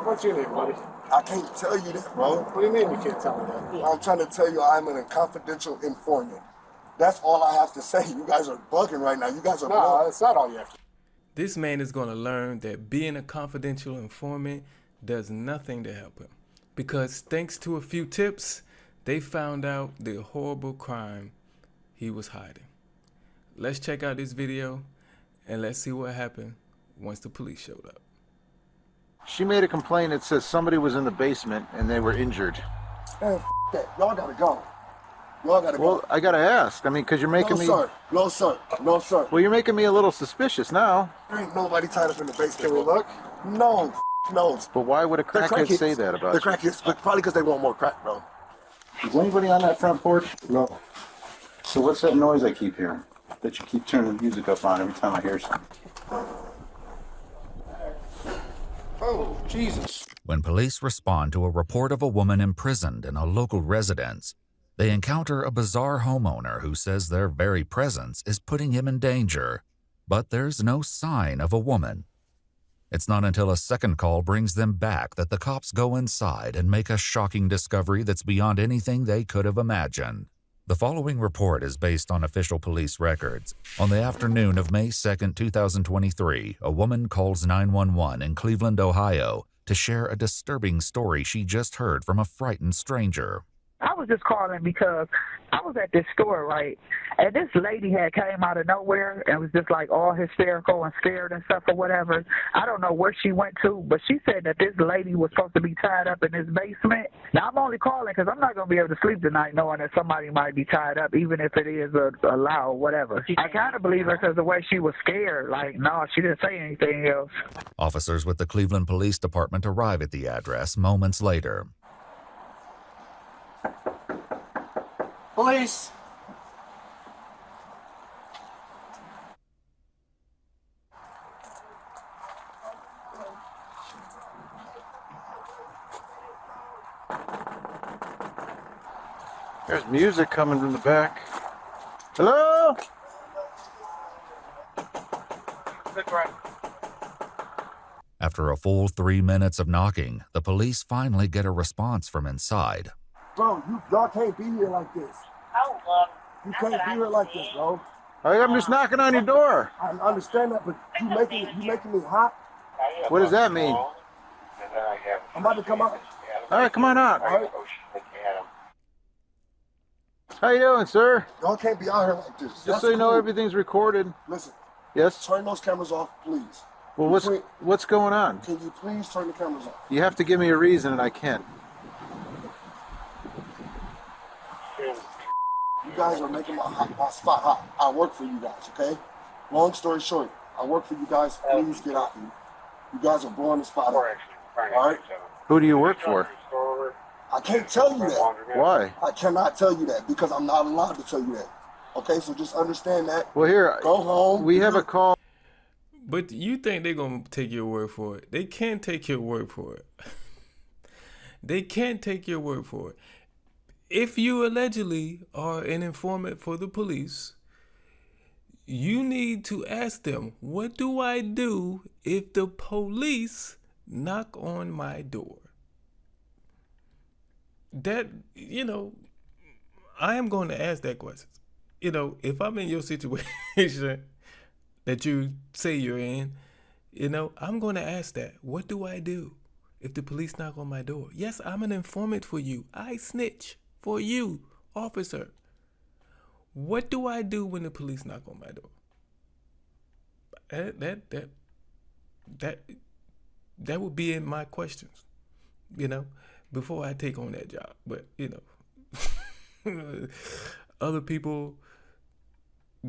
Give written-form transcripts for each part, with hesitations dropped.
What's your name, buddy? I can't tell you that, bro. What do you mean you can't tell me that? I'm trying to tell you I'm a confidential informant. That's all I have to say. You guys are bugging right now. You guys are No, that's not all you have to. This man is going to learn that being a confidential informant does nothing to help him. Because thanks to a few tips, they found out the horrible crime he was hiding. Let's check out this video and let's see what happened once the police showed up. She made a complaint that says somebody was in the basement and they were injured. Man, that. Y'all gotta go. Y'all gotta go. Well, I gotta ask. I mean, because you're making me... No, sir. No, sir. No, sir. Well, you're making me a little suspicious now. There ain't nobody tied up in the basement. Can we look? No, no. But why would a crackhead say that about the you? crackheads, probably because they want more crack, bro. Is anybody on that front porch? No. So what's that noise I keep hearing? That you keep turning the music up on every time I hear something? Oh, Jesus. When police respond to a report of a woman imprisoned in a local residence, they encounter a bizarre homeowner who says their very presence is putting him in danger, but there's no sign of a woman. It's not until a second call brings them back that the cops go inside and make a shocking discovery that's beyond anything they could have imagined. The following report is based on official police records. On the afternoon of May 2, 2023, a woman calls 911 in Cleveland, Ohio, to share a disturbing story she just heard from a frightened stranger. I was just calling because I was at this store, right, and this lady had came out of nowhere and was just like all hysterical and scared and stuff or whatever. I don't know where she went to, but she said that this lady was supposed to be tied up in this basement. Now, I'm only calling because I'm not going to be able to sleep tonight knowing that somebody might be tied up, even if it is a lie or whatever. I kind of believe her because the way she was scared, like, no, she didn't say anything else. Officers with the Cleveland Police Department arrive at the address moments later. Police! There's music coming from the back. Hello? After a full 3 minutes of knocking, the police finally get a response from inside. Bro, y'all can't be here like this. You can't be here like this, bro. I'm just knocking on your door. I understand that, but you making me hot. What does that mean? I'm about to come out. All right, come on out. All right? How you doing, sir? Y'all can't be out here like this. Just so you know, everything's recorded. Listen, Yes? turn those cameras off, please. Well, what's going on? Can you please turn the cameras off? You have to give me a reason, and I can't. You guys are making my spot hot. I work for you guys, okay? Long story short, I work for you guys. Please get out here. You guys are blowing the spot up. All right? Who do you work for? I can't tell you that. Why? I cannot tell you that because I'm not allowed to tell you that. Okay, so just understand that. Well, here, Go home. we have a call. But you think they're going to take your word for it. They can't take your word for it. They can't take your word for it. If you allegedly are an informant for the police, you need to ask them, what do I do if the police knock on my door? That, I am going to ask that question. If I'm in your situation that you say you're in, I'm going to ask that. What do I do if the police knock on my door? Yes, I'm an informant for you. I snitch for you, officer. What do I do when the police knock on my door? That would be in my questions, before I take on that job. But, other people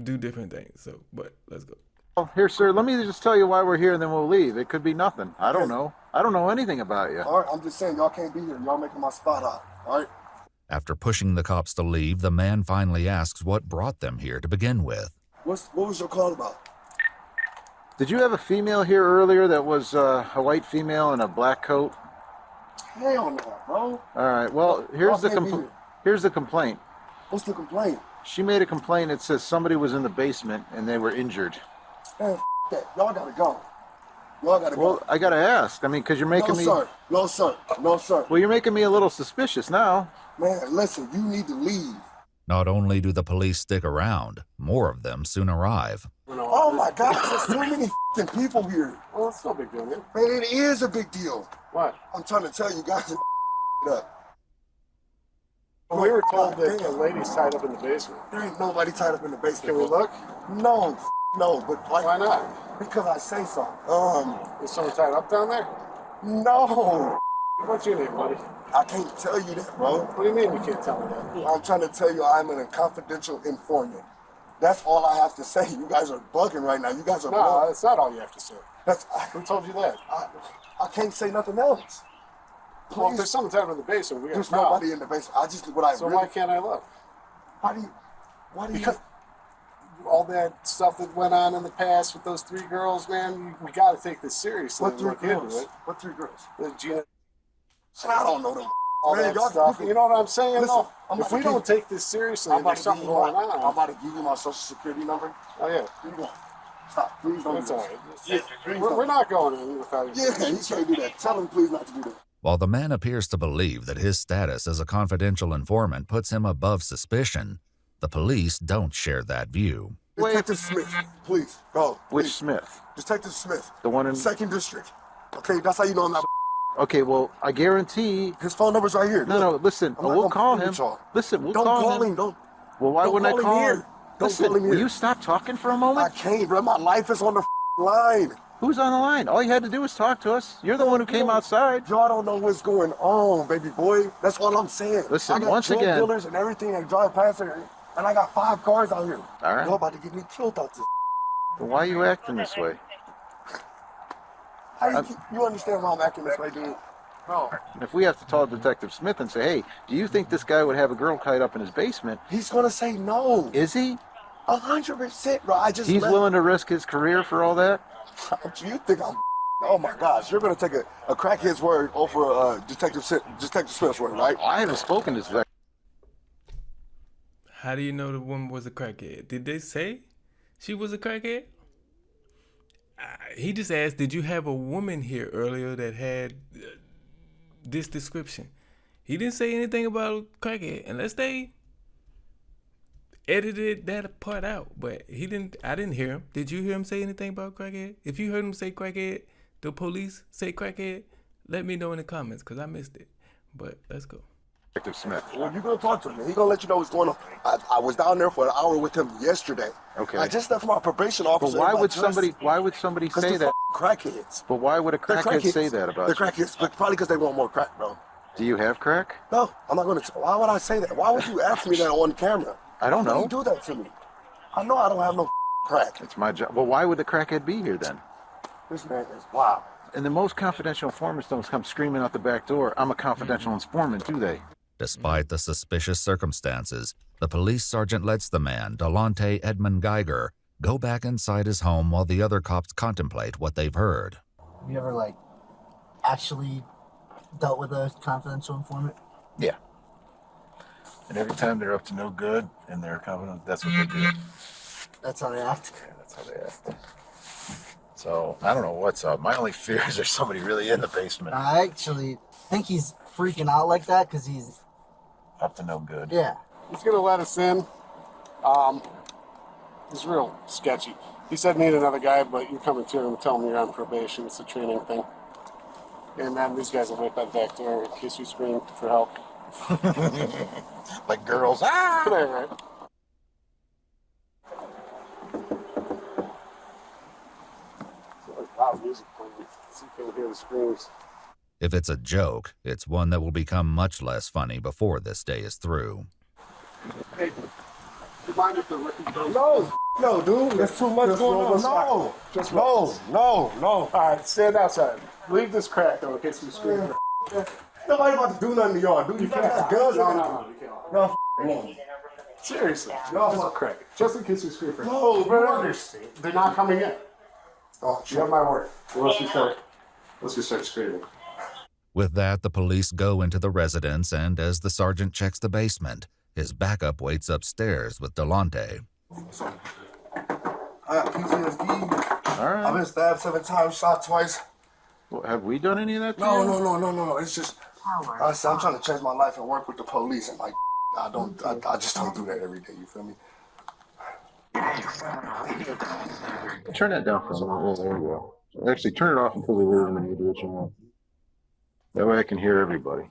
do different things. So, but let's go. Oh, here, sir, let me just tell you why we're here, and then we'll leave. It could be nothing. I don't know. I don't know anything about you. All right, I'm just saying, y'all can't be here. Y'all making my spot hot. All right? After pushing the cops to leave, the man finally asks what brought them here to begin with. What was your call about? Did you have a female here earlier that was a white female in a black coat? Hell no, bro. All right, well, here's the complaint. What's the complaint? She made a complaint that says somebody was in the basement and they were injured. Man, that. Y'all gotta go. Y'all gotta go. Well, I gotta ask. I mean, because you're making No, me. sir. No, sir. No, sir. Well, you're making me a little suspicious now. Man, listen, you need to leave. Not only do the police stick around, more of them soon arrive. Oh my gosh, there's too many f***ing people here. Well, it's no big deal, man. Man, it is a big deal. What? I'm trying to tell you guys up. Well, we were told that the lady's tied up in the basement. There ain't nobody tied up in the basement. Can we look? No, no, but like, Why not? because I say so. Is someone tied up down there? No. What's your name, buddy? I can't tell you that, bro. What do you mean you can't tell me that? I'm trying to tell you I'm a confidential informant. That's all I have to say. You guys are bugging right now. You guys are No, bugging. that's not all you have to say. That's, Who told you that? I can't say nothing else. Well, if Please. there's someone tied up in the basement, we got a There's problem. nobody in the basement. I just, what I So really, why can't I look? why do you, Because all that stuff that went on in the past with those 3 girls, man, we got to take this seriously. what and 3 look into girls? it. What 3 girls? Gina, I don't know them. all Man, that y'all- stuff. You know what I'm saying? Listen, though? I'm If about we to don't give- take this seriously, I'm and about, there's to something give you my, going I'm on. about to give you my social security number. Oh, yeah. Here you go. Stop. Please don't That's do all this. right. Please We're don't. not going in without you. Yeah, he can't do that. Tell him please not to do that. While the man appears to believe that his status as a confidential informant puts him above suspicion, the police don't share that view. Wait. Detective Smith, please, go. Which please. Smith? Detective Smith. The one in. 2nd District. Okay, that's how you know I'm not. Okay, well, I guarantee. His phone number's right here. No, no, listen. I'm not We'll gonna call play him. with y'all. Listen, we'll Don't call him. Don't. Well, why don't wouldn't I call call him him? here. Don't Listen, call him will here. you stop talking for a I moment? can't, bro. My life is on the line. Who's on the line? All you had to do was talk to us. You're the one who came outside. Y'all don't know what's going on, baby boy. That's all I'm saying. Listen, I got once drug again- dealers and everything that drive past here, and I got 5 cars out here. All right. Y'all about to get me killed out this. Well, why are you acting this way? You understand why I'm acting this way, dude? No. If we have to call Detective Smith and say, hey, do you think this guy would have a girl tied up in his basement? He's gonna say no. Is he? 100%, bro. I just He's left. willing to risk his career for all that? You think I'm? Oh my gosh, you're gonna take a crackhead's word over Detective Smith's word, right? I haven't spoken to Detective. How do you know the woman was a crackhead? Did they say she was a crackhead? He just asked, did you have a woman here earlier that had this description? He didn't say anything about crackhead unless they edited that part out. But he didn't. I didn't hear him. Did you hear him say anything about crackhead? If you heard him say crackhead, the police say crackhead, let me know in the comments because I missed it. But let's go. Detective Smith. Well, you're gonna talk to him. He's gonna let you know what's going on. I was down there for an hour with him yesterday. Okay. I just left my probation But officer. why would somebody Because say they're that? crackheads. But why would a They're crackhead crackheads. say that about They're you? crackheads, but probably because they want more crack, bro. Do you have crack? No, I'm not gonna. Why would I say that? Why would you ask me that on camera? I don't Why know. do you do that to me? I know I don't have no crack. It's my job. Well, why would the crackhead be here then? This man is wow. And the most confidential informants don't come screaming out the back door, I'm a confidential informant, do they? Despite the suspicious circumstances, the police sergeant lets the man, Delonte Edmund Geiger, go back inside his home while the other cops contemplate what they've heard. Have you ever, actually dealt with a confidential informant? Yeah. And every time they're up to no good and they're confident, that's what they do. That's how they act? Yeah, that's how they act. So, I don't know what's up. My only fear is there's somebody really in the basement. I actually think he's freaking out like that because he's, Up to no good. yeah. He's gonna let us in. He's real sketchy. He said need another guy, but you're coming to him, tell him you're on probation. It's a training thing. And then these guys will wait by the back door in case you scream for help. Like girls. Ah! Right, right. So like loud music playing. So you can hear the screams. If it's a joke, it's one that will become much less funny before this day is through. Hey, do you mind if the record goes? No, dude. There's too much going on. No. Just No. All right, stand outside. Leave this crack though in case we scream. Nobody about to do nothing to y'all, dude. You guys got guns No, on no, you. no, you can't. Y'all wrong. Seriously, No. just crack it. Just in case we scream for No, you bro. understand. They're not coming in. Oh, You have my word. Unless you start screaming. With that, the police go into the residence, and as the sergeant checks the basement, his backup waits upstairs with Delonte. I got PTSD. All right. I've been stabbed 7 times, shot twice. Well, have we done any of that to No, you? no. It's just, I'm trying to change my life and work with the police, and like, I just don't do that every day. You feel me? Turn that down for a minute. Yeah, there we go. Actually, turn it off until we leave and then you do what you want. That way I can hear everybody.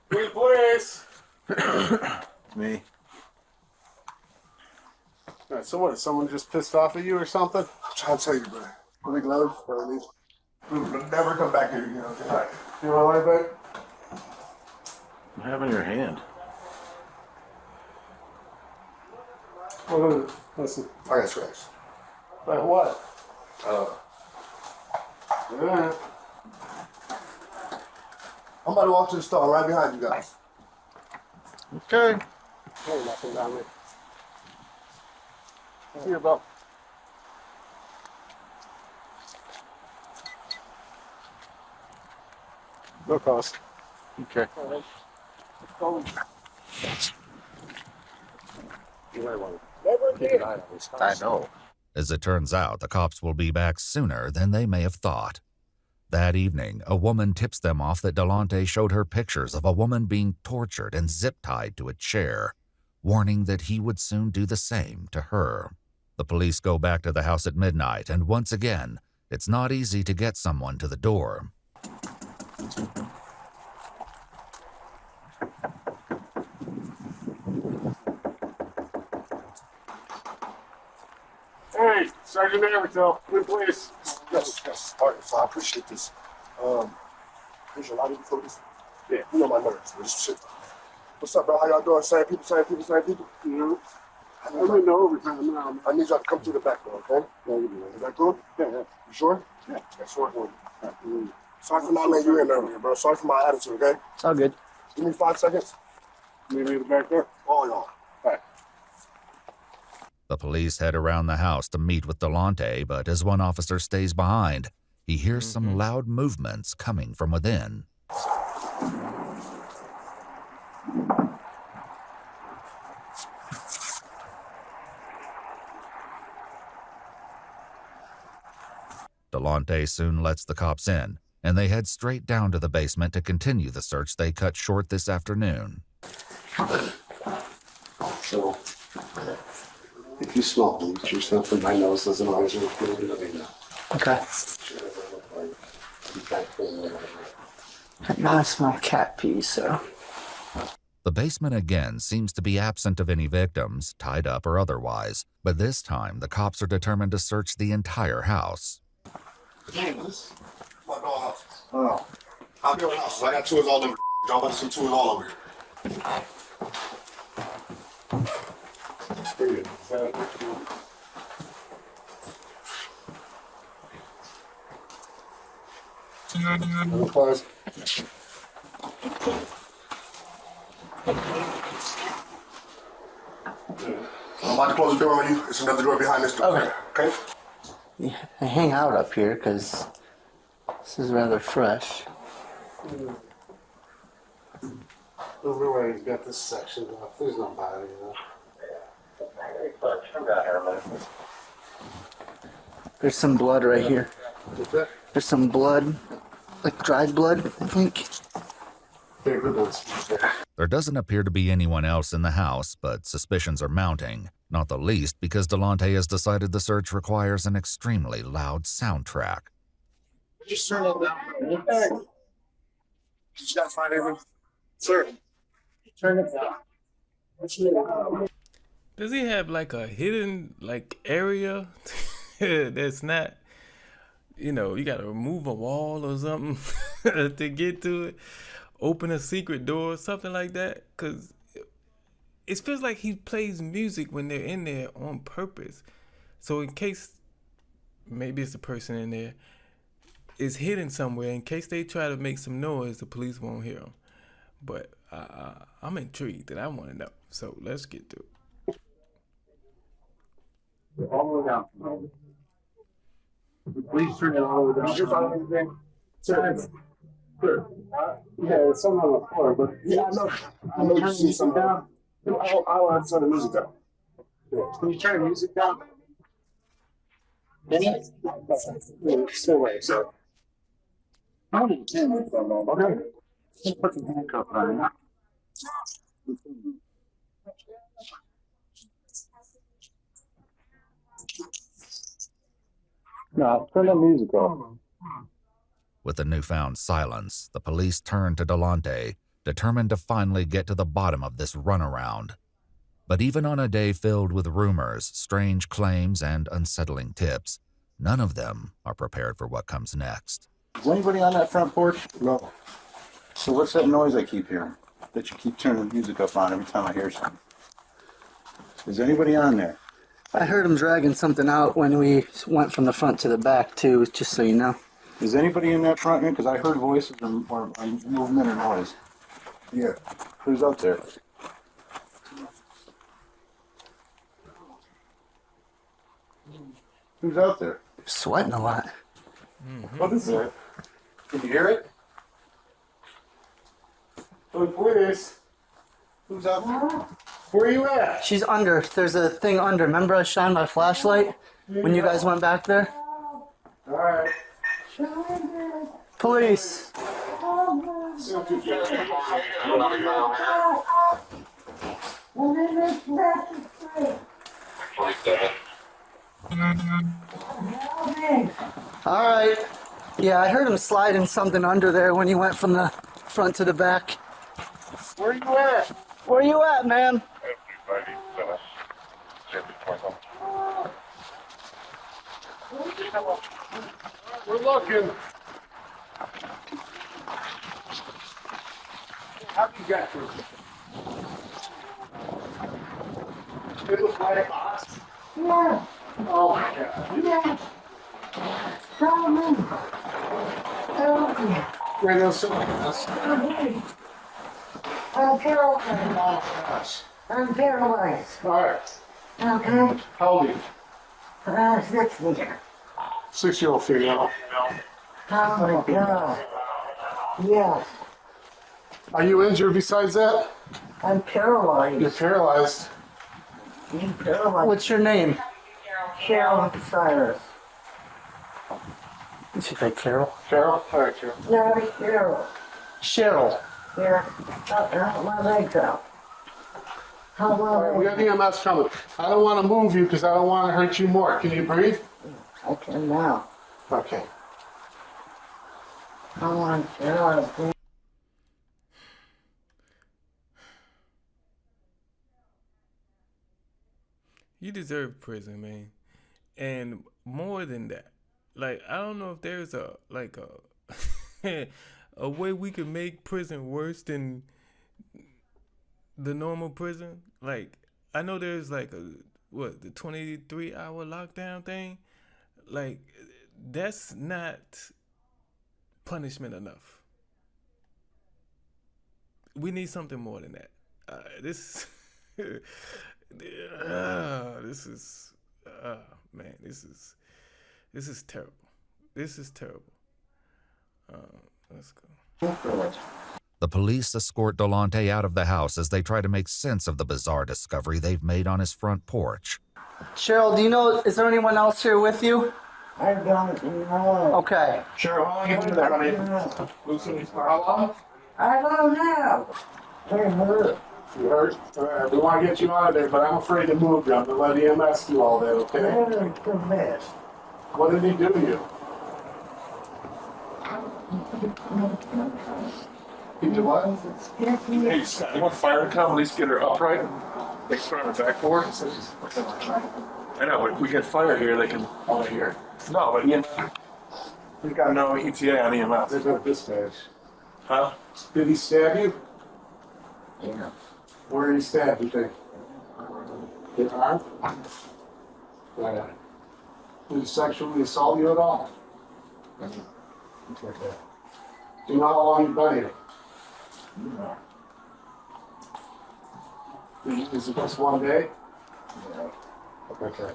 Please. Me. All right, so what? Is someone just pissed off at you or something? I'm trying to tell you, bro. Big love, bro. We'll never come back here again. Okay? All right. You want to lie back? What happened to your hand? Well, listen. I got scratched. Like what? Yeah. I'm about to walk to the store right behind you guys. Okay. Hey, nothing down there. See your belt. No cost. Okay. You might want to keep an eye on this house. I know. As it turns out, the cops will be back sooner than they may have thought. That evening, a woman tips them off that Delonte showed her pictures of a woman being tortured and zip-tied to a chair, warning that he would soon do the same to her. The police go back to the house at midnight, and once again, it's not easy to get someone to the door. Hey, Sergeant Everton, good place. Yes. All right, so I appreciate this. There's a lot of you folks. Yeah, you know my nerves. This shit. What's up, bro? How y'all doing? Same people. You know, I'm in the overtime now. I need y'all to come through the back door, okay? Is that cool? Yeah. You sure? Yeah. That's sure. Sorry for not letting you in earlier, bro. Sorry for my attitude, okay? It's all good. Give me 5 seconds. Meet me at the back door. All y'all. The police head around the house to meet with Delonte, but as one officer stays behind, he hears some loud movements coming from within. Delonte soon lets the cops in, and they head straight down to the basement to continue the search they cut short this afternoon. So, if you smell bleach or something, my nose doesn't always work. Let me know. Okay. Now I smell cat pee, so. The basement again seems to be absent of any victims, tied up or otherwise, but this time the cops are determined to search the entire house. This my doghouse. Oh. I'll be on houses. I got tours all over. Y'all better see tours all over here. Pretty good. Close. I'm about to close the door on you. It's another door behind this door. Okay? Yeah, I hang out up here because this is rather fresh. Everywhere he's got this section off. There's nobody, you know. There's some blood right here. What's that? There's some blood, like dried blood, I think. There doesn't appear to be anyone else in the house, but suspicions are mounting, not the least because Delonte has decided the search requires an extremely loud soundtrack. Just turn it down. Okay. Did you guys find everything? Sir. Turn it down. Does he have like a hidden area that's not, you gotta remove a wall or something to get to it? Open a secret door, something like that? Because it feels like he plays music when they're in there on purpose. So in case maybe it's a person in there is hidden somewhere, in case they try to make some noise, the police won't hear them. But I'm intrigued and I want to know. So let's get to it. All the way down. Please turn it all the way down. Did you find anything? Sure. Yeah, it's something on the floor, but Yeah, I know you see something. I want to turn the music down. can you turn the music down? Stay away, so. Okay. Put some handcuffs on. No, turn the music off. With the newfound silence, the police turned to Delonte, determined to finally get to the bottom of this runaround. But even on a day filled with rumors, strange claims, and unsettling tips, none of them are prepared for what comes next. Is anybody on that front porch? No. So what's that noise I keep hearing? That you keep turning the music up on every time I hear something? Is anybody on there? I heard him dragging something out when we went from the front to the back, too, just so you know. Is anybody in that front end? Because I heard voices or movement or noise. Yeah. Who's up there? Who's out there? Sweating a lot. What is that? Can you hear it? Oh, please. Who's out there? Where are you at? She's under. There's a thing under. Remember I shined my flashlight when you guys went back there? All right. Police. All right. Yeah, I heard him sliding something under there when he went from the front to the back. Where are you at? Where you at, man? We're looking. How'd you get through? It was like a box. Yeah, Oh my God. yeah. Tell me. Tell me. Right now, something else. I'm paralyzed. I'm paralyzed. All right. Okay? How old are you? 60. 6-year-old female. Oh my God. Yes. Are you injured besides that? I'm You're paralyzed. paralyzed. I'm paralyzed. What's your name? Carol Cyrus. Did she say Carol? Carol? All right, Carol. No, Carol. Cheryl. Yeah. My legs out. How All right, we long? got EMS coming. I don't want to move you because I don't want to hurt you more. Can you breathe? I can now. Okay. How long? Carol. You deserve prison, man. And more than that, like, I don't know if there's a a way we could make prison worse than the normal prison. Like, I know there's like the 23-hour lockdown thing. Like, that's not punishment enough. We need something more than that. This this is man, this is terrible. This is terrible. Let's go. The police escort Delonte out of the house as they try to make sense of the bizarre discovery they've made on his front porch. Cheryl, do you know, is there anyone else here with you? I don't know. Okay. Cheryl, how long you been there, honey? How long? I don't know. I'm hurt. You hurt? All right, we want to get you out of there, but I'm afraid to move you. I'm going to let EMS do all that, okay? I'm the best. What did he do to you? He did what? Hey, Scott, you want fire to come, at least get her upright? They can put her on her backboard? I know, but we get fire here, they can, Over here. no, but EMS, we got no ETA on EMS. There's no dispatch. Huh? Did he stab you? Yeah. Where did he stab you, think? Your arm? Yeah. Did he sexually assault you at all? Do you know how long you've been here? Is it just one day? Yeah. Okay.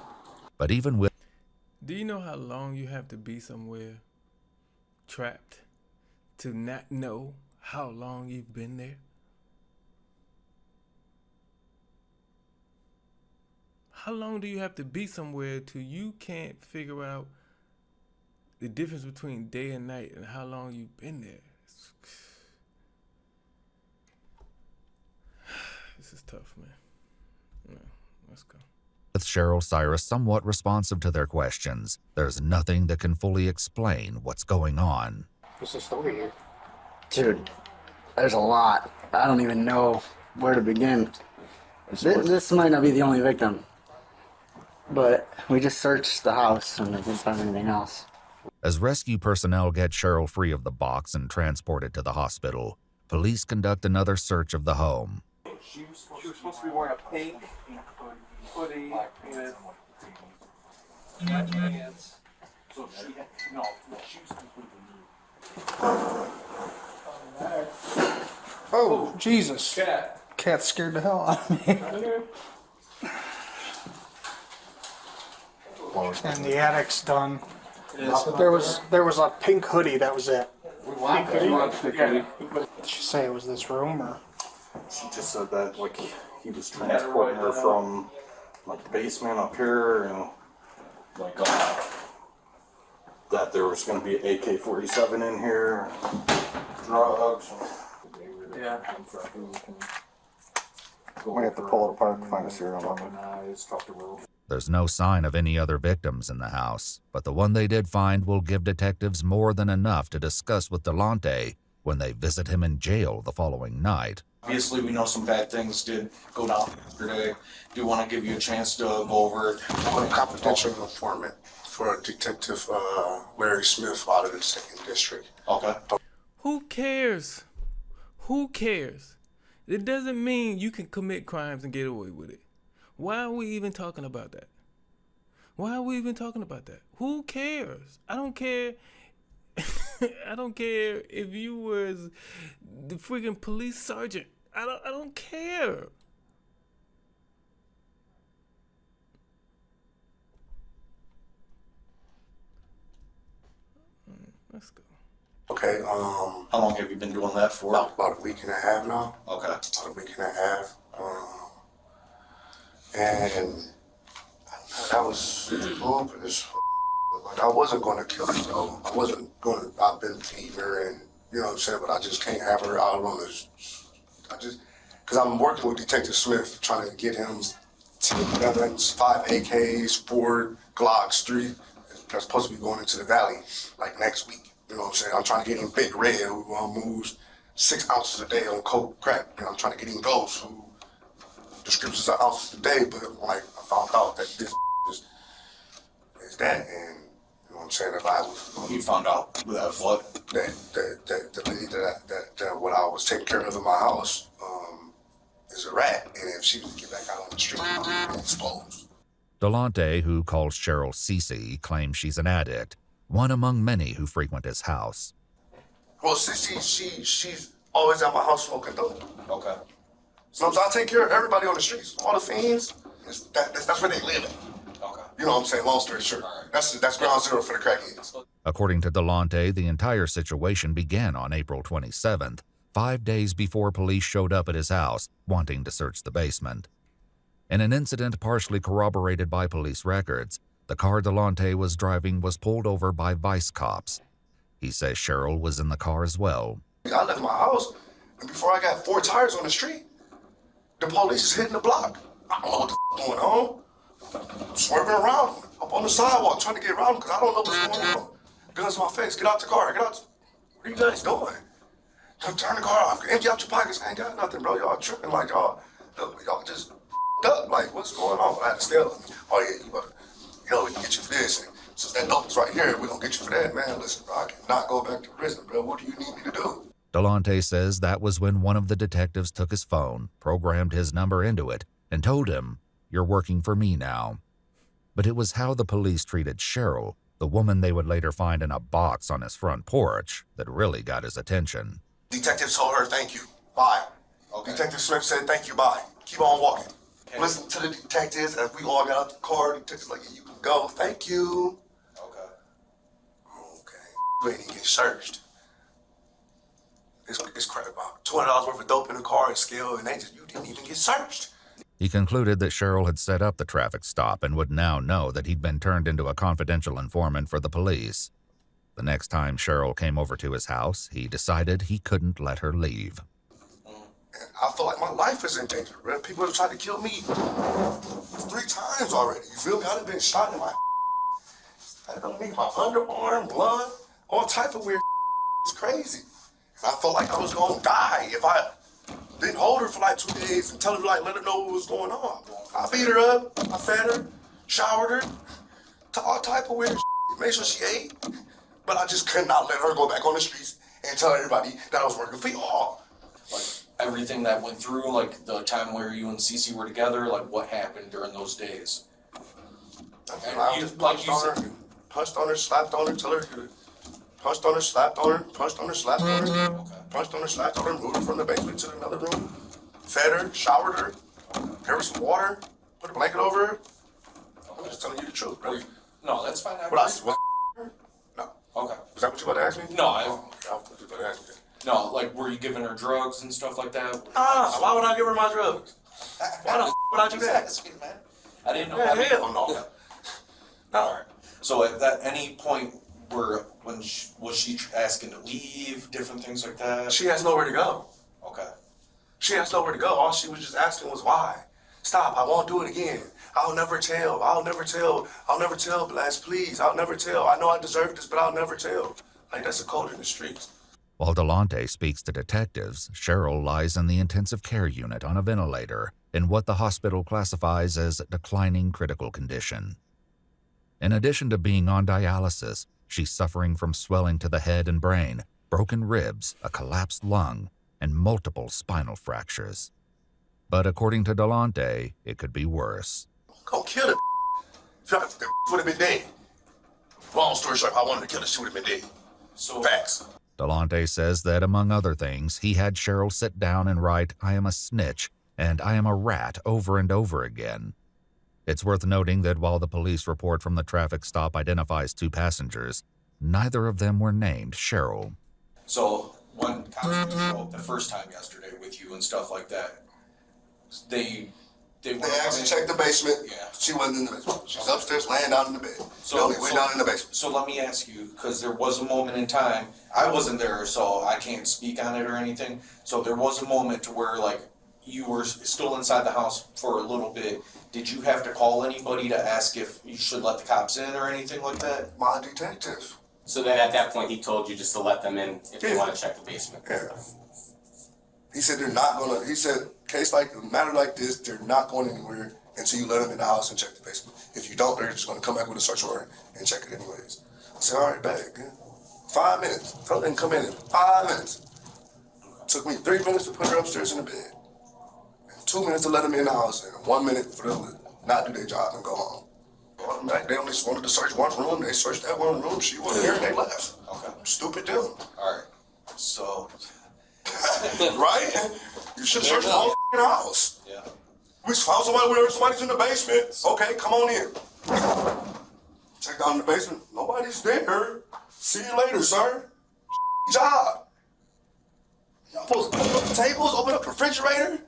But even with Do you know how long you have to be somewhere trapped to not know how long you've been there? how long do you have to be somewhere till you can't figure out the difference between day and night and how long you've been there? This is tough, man. Yeah, let's go. With Cheryl Cyrus somewhat responsive to their questions, there's nothing that can fully explain what's going on. What's the story here? Dude, there's a lot. I don't even know where to begin. This might not be the only victim, but we just searched the house and didn't find anything else. As rescue personnel get Cheryl free of the box and transported to the hospital, police conduct another search of the home. She was supposed to be wearing a pink hoodie with pants. So she had, no, she was completely nude. Oh, Jesus. Cat. Cat scared the hell out of me. And the attic's done. There was a pink hoodie, that was it. Pink hoodie? Did she say it was this room or? She just said that like he was transporting her from like the basement up here, and like that there was going to be an AK-47 in here, drugs. Yeah. We have to pull it apart to find a serial number. There's no sign of any other victims in the house, but the one they did find will give detectives more than enough to discuss with Delonte when they visit him in jail the following night. Obviously, we know some bad things did go down yesterday. Do want to give you a chance to go over it. I'm a confidential informant for Detective Larry Smith out of the 2nd District. Okay. Who cares? Who cares? It doesn't mean you can commit crimes and get away with it. Why are we even talking about that? Why are we even talking about that? Who cares? I don't care. I don't care if you was the freaking police sergeant. I don't care. Let's go. Okay, How long have you been doing that for? about a week and a half now. Okay. About a week and a half. And that was cool, but it's like I wasn't going to kill her, though. I wasn't going to. I've been feeding her, and you know what I'm saying. But I just can't have her out on this. Because I'm working with Detective Smith, trying to get him to weapons, 5 AKs, 4 Glocks, 3. That's supposed to be going into the valley like next week. You know what I'm saying? I'm trying to get him Big Red, who moves 6 ounces a day on coke crack. You know, I'm trying to get him those who descriptions of ounces a day, but like I found out that this is that, and you know what I'm saying? If I was, You found out that what? that the lady that what I was taking care of in my house is a rat, and if she would get back out on the street, I'd be exposed. Delonte, who calls Cheryl Cece, claims she's an addict, one among many who frequent his house. Well, she's always at my house smoking dope. Okay. Sometimes I take care of everybody on the streets, all the fiends. That's where they live at. Okay. You know what I'm saying? Long story short, that's ground zero for the crackheads. According to Delonte, the entire situation began on April 27th, 5 days before police showed up at his house, wanting to search the basement. In an incident partially corroborated by police records, the car Delonte was driving was pulled over by vice cops. He says Cheryl was in the car as well. I left my house, and before I got 4 tires on the street, the police is hitting the block. I don't know what the going on. I'm swerving around up on the sidewalk trying to get around because I don't know what's going on. Guns in my face. Get out the car. Get out. What are you guys doing? Turn the car off. Empty out your pockets. I ain't got nothing, bro. Y'all tripping like y'all just up. Like, what's going on? I had to steal them. Oh, yeah, you better, we can get you for this. And since that dope is right here, we're going to get you for that, man. Listen, bro, I cannot go back to prison, bro. What do you need me to do? Delonte says that was when one of the detectives took his phone, programmed his number into it, and told him, "You're working for me now." But it was how the police treated Cheryl, the woman they would later find in a box on his front porch, that really got his attention. Detective told her, thank you, bye. Okay. Detective Smith said, thank you, bye. Keep on walking. Okay. Listen to the detectives. As we all got out the car, the detectives like, you can go. Thank you. Okay. You ain't even get searched. It's crap about $200 worth of dope in the car and scale, and you didn't even get searched. He concluded that Cheryl had set up the traffic stop and would now know that he'd been turned into a confidential informant for the police. The next time Cheryl came over to his house, he decided he couldn't let her leave. And I feel like my life is in danger, bro. People have tried to kill me 3 times already. You feel me? I've been shot in my I don't need my underarm, blood, all type of weird. It's crazy. And I felt like I was gonna die if I didn't hold her for like 2 days and tell her, like, let her know what was going on. I beat her up, I fed her, showered her, all type of weird made sure she ate. But I just could not let her go back on the streets and tell everybody that I was working for y'all. Like everything that went through, like the time where you and Cece were together, like what happened during those days? I just punched on her, slapped on her, till her punched on her, slapped on her, punched on her, slapped on her, punched on her, slapped on her, moved her from the basement to another room, fed her, showered her, gave her some water, put a blanket over her. I'm just telling you the truth, bro. No, that's fine. What? No. Okay. Is that what you about to ask me? No, I thought you about to ask me that. No, like were you giving her drugs and stuff like that? Why would I give her my drugs? Why the would I do that? I didn't know. Yeah, hell no. All right. So at any point when was she asking to leave, different things like that? She has nowhere to go. Okay. She has nowhere to go. All she was just asking was why. Stop, I won't do it again. I'll never tell, Blast, please. I'll never tell. I know I deserve this, but I'll never tell. Like, that's a code in the streets. While Delonte speaks to detectives, Cheryl lies in the intensive care unit on a ventilator in what the hospital classifies as declining critical condition. In addition to being on dialysis, she's suffering from swelling to the head and brain, broken ribs, a collapsed lung, and multiple spinal fractures. But according to Delonte, it could be worse. Go kill the the would have been dead. Long story short, if I wanted to kill her, she would have been dead. So Facts. Delonte says that, among other things, he had Cheryl sit down and write, "I am a snitch," and "I am a rat" over and over again. It's worth noting that while the police report from the traffic stop identifies 2 passengers, neither of them were named Cheryl. So when cops showed up the first time yesterday with you and stuff like that, they asked to check the basement. Yeah. She wasn't in the basement. She was upstairs laying down in the bed. So we went down in the basement. So let me ask you, because there was a moment in time, I wasn't there, so I can't speak on it or anything. So there was a moment to where like you were still inside the house for a little bit. Did you have to call anybody to ask if you should let the cops in or anything like that? My detective. So then at that point, he told you just to let them in if they want to check the basement. Yeah. He said they're not gonna. He said a matter like this, they're not going anywhere until you let them in the house and check the basement. If you don't, they're just gonna come back with a search warrant and check it anyways. I said, all right, bet. 5 minutes. Tell them to come in 5 minutes. Took me 3 minutes to put her upstairs in the bed. 2 minutes to let them in the house, and 1 minute for them to not do their job and go home. They only wanted to search one room. They searched that one room. She wasn't there, and they left. Okay. Stupid them. All right. So. Right? You should search the whole house. Yeah. We found somebody's in the basement. Okay, come on in. Check down in the basement. Nobody's there. See you later, sir. Job. Y'all supposed to open up the tables, open up the refrigerator?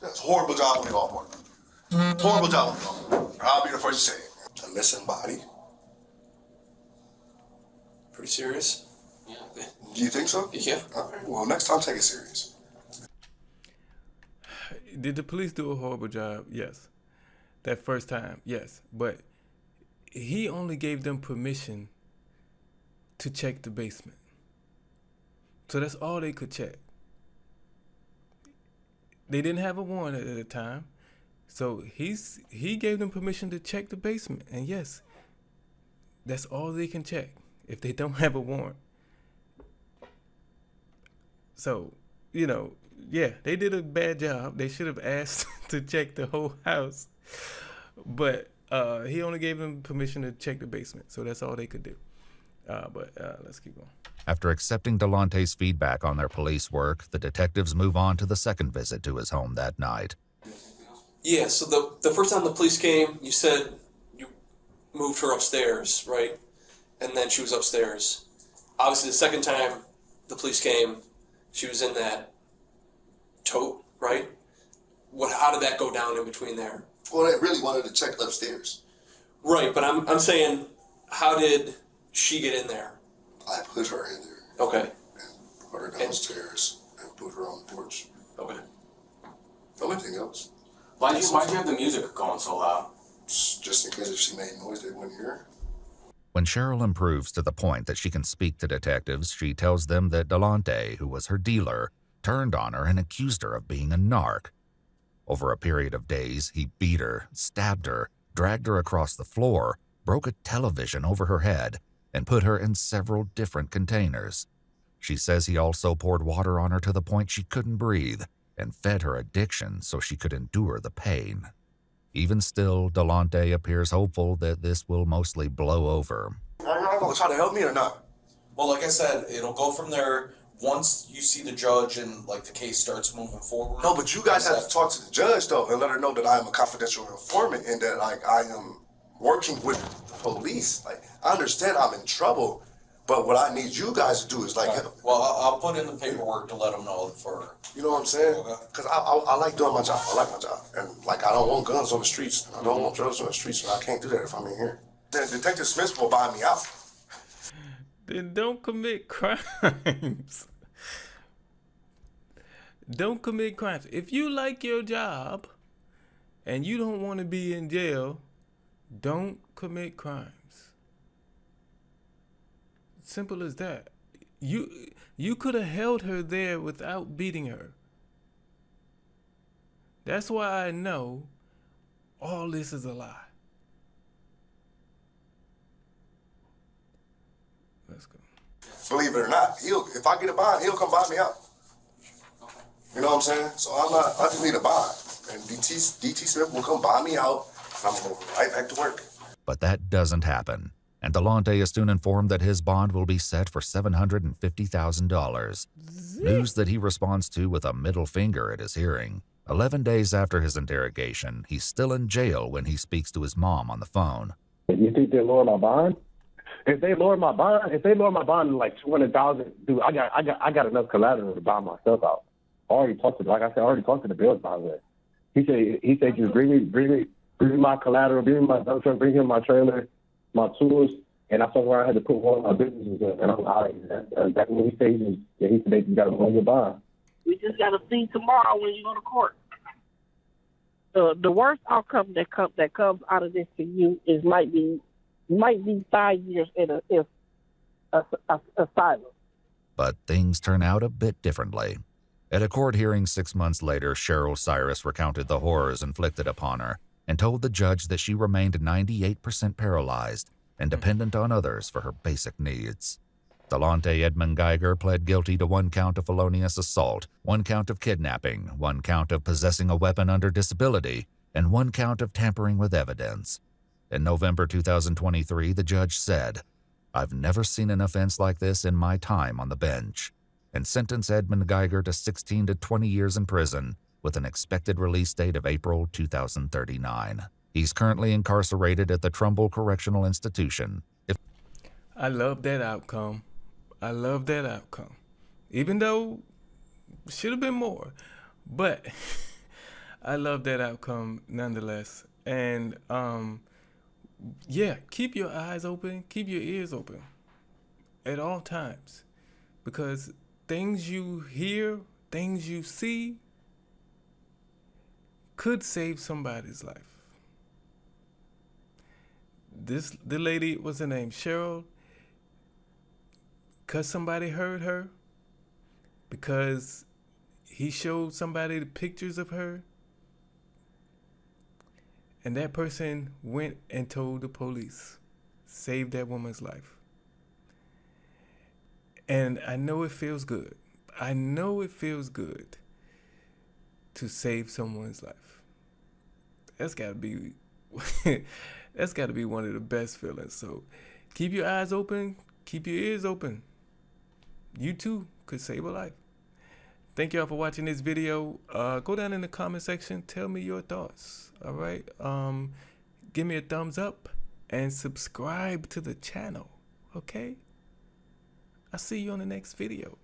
That's a horrible job on the golf part. Horrible job on the golf part. I'll be the first to say it. A missing body. Pretty serious. Yeah. Do you think so? Yeah. All right. Well, next time, take it serious. Did the police do a horrible job? Yes. That first time, yes. But he only gave them permission to check the basement. So that's all they could check. They didn't have a warrant at the time. So he gave them permission to check the basement. And yes, that's all they can check if they don't have a warrant. So, yeah, they did a bad job. They should have asked to check the whole house. But he only gave them permission to check the basement. So that's all they could do. But let's keep going. After accepting Delonte's feedback on their police work, the detectives move on to the second visit to his home that night. Yeah, so the first time the police came, you said you moved her upstairs, right? And then she was upstairs. Obviously, the second time the police came, she was in that tote, right? How did that go down in between there? Well, they really wanted to check upstairs. Right, but I'm saying, how did she get in there? I put her in there. Okay. And brought her downstairs and put her on the porch. Okay. No anything else. Why'd you have the music going so loud? Just in case if she made noise, they wouldn't hear. When Cheryl improves to the point that she can speak to detectives, she tells them that Delonte, who was her dealer, turned on her and accused her of being a narc. Over a period of days, he beat her, stabbed her, dragged her across the floor, broke a television over her head, and put her in several different containers. She says he also poured water on her to the point she couldn't breathe and fed her addiction so she could endure the pain. Even still, Delonte appears hopeful that this will mostly blow over. Are you going to try to help me or not? Well, like I said, it'll go from there once you see the judge and like the case starts moving forward. No, but you guys have to talk to the judge though and let her know that I am a confidential informant and that like I am working with the police. Like I understand I'm in trouble, but what I need you guys to do is like, well, I'll put in the paperwork to let them know for. You know what I'm saying? Because I like doing my job. I like my job, and like I don't want guns on the streets. I don't want drugs on the streets, and I can't do that if I'm in here. Then Detective Smith will buy me out. Then don't commit crimes. Don't commit crimes. If you like your job and you don't want to be in jail, don't commit crimes. Simple as that. You could have held her there without beating her. That's why I know all this is a lie. Let's go. Believe it or not, if I get a bond, he'll come buy me out. You know what I'm saying? So I just need a bond. And DT Smith will come buy me out, and I'm going to go right back to work. But that doesn't happen, and Delonte is soon informed that his bond will be set for $750,000. News that he responds to with a middle finger at his hearing. 11 days after his interrogation, he's still in jail when he speaks to his mom on the phone. You think they lower my bond? If they lower my bond to like $200,000, dude, I got enough collateral to buy myself out. I already talked to the bills by the way. He said just bring me my collateral, bring me my dump truck, bring him my trailer, my tools, and I told him I had to put one of my businesses in, and I'm out of here. That's what he said. He said they just got to lower your bond. We just got to see tomorrow when you go to court. The worst outcome that comes out of this for you is might be 5 years in a asylum. But things turn out a bit differently. At a court hearing 6 months later, Cheryl Cyrus recounted the horrors inflicted upon her and told the judge that she remained 98% paralyzed and dependent on others for her basic needs. Delonte Edmund Geiger pled guilty to 1 count of felonious assault, 1 count of kidnapping, 1 count of possessing a weapon under disability, and 1 count of tampering with evidence. In November 2023, the judge said, "I've never seen an offense like this in my time on the bench," and sentenced Edmund Geiger to 16 to 20 years in prison with an expected release date of April 2039. He's currently incarcerated at the Trumbull Correctional Institution. I love that outcome. I love that outcome. Even though it should have been more. But I love that outcome nonetheless. And yeah, keep your eyes open, keep your ears open at all times. Because things you hear, things you see could save somebody's life. The lady, what's her name? Cheryl. Because somebody heard her, because he showed somebody the pictures of her, and that person went and told the police, saved that woman's life. And I know it feels good. I know it feels good to save someone's life. That's gotta be one of the best feelings. So keep your eyes open, keep your ears open. You too could save a life. Thank y'all for watching this video. Go down in the comment section. Tell me your thoughts. All right. Give me a thumbs up and subscribe to the channel. Okay. I'll see you on the next video.